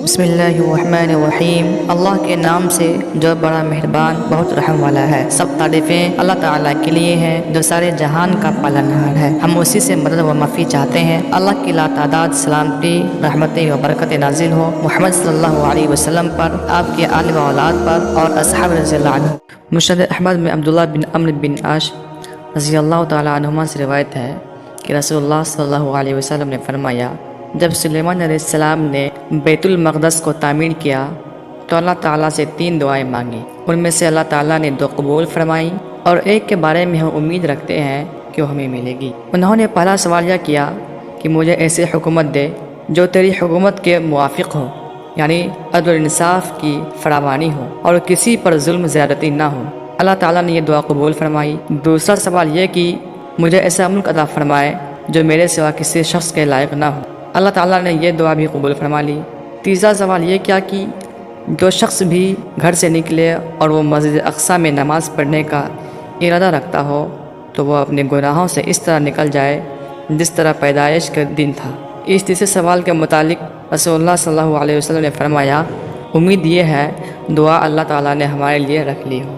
بسم اللہ الرحمن الرحیم۔ اللہ کے نام سے جو بڑا مہربان بہت رحم والا ہے۔ سب تعریفیں اللہ تعالیٰ کے لیے ہیں جو سارے جہان کا پالنہار ہے۔ ہم اسی سے مدد و معافی چاہتے ہیں۔ اللہ کی لاتعداد سلامتی رحمتیں و برکت نازل ہو محمد صلی اللہ علیہ وسلم پر، آپ کے آل و اولاد پر اور اصحاب رضی اللہ عنہ۔ مسند احمد میں عبداللہ بن عمرو بن عاص رضی اللہ تعالیٰ عنہما سے روایت ہے کہ رسول اللہ صلی اللہ علیہ وسلم نے فرمایا، جب سلیمان علیہ السلام نے بیت المقدس کو تعمیر کیا تو اللہ تعالیٰ سے 3 دعائیں مانگی۔ ان میں سے اللہ تعالیٰ نے 2 قبول فرمائیں اور ایک کے بارے میں ہم امید رکھتے ہیں کہ وہ ہمیں ملے گی۔ انہوں نے پہلا سوال یہ کیا کہ مجھے ایسی حکومت دے جو تیری حکومت کے موافق ہو، یعنی عدل و انصاف کی فراوانی ہو اور کسی پر ظلم زیادتی نہ ہو۔ اللہ تعالیٰ نے یہ دعا قبول فرمائی۔ دوسرا سوال یہ کہ مجھے ایسا ملک عطا فرمائے جو میرے سوا کسی شخص کے لائق نہ ہو۔ اللہ تعالیٰ نے یہ دعا بھی قبول فرما لی۔ تیسرا سوال یہ کیا کہ جو شخص بھی گھر سے نکلے اور وہ مسجد اقصیٰ میں نماز پڑھنے کا ارادہ رکھتا ہو تو وہ اپنے گناہوں سے اس طرح نکل جائے جس طرح پیدائش کا دن تھا۔ اس تیسرے سوال کے متعلق رسول اللہ صلی اللہ علیہ وسلم نے فرمایا، امید یہ ہے دعا اللہ تعالیٰ نے ہمارے لیے رکھ لی ہو۔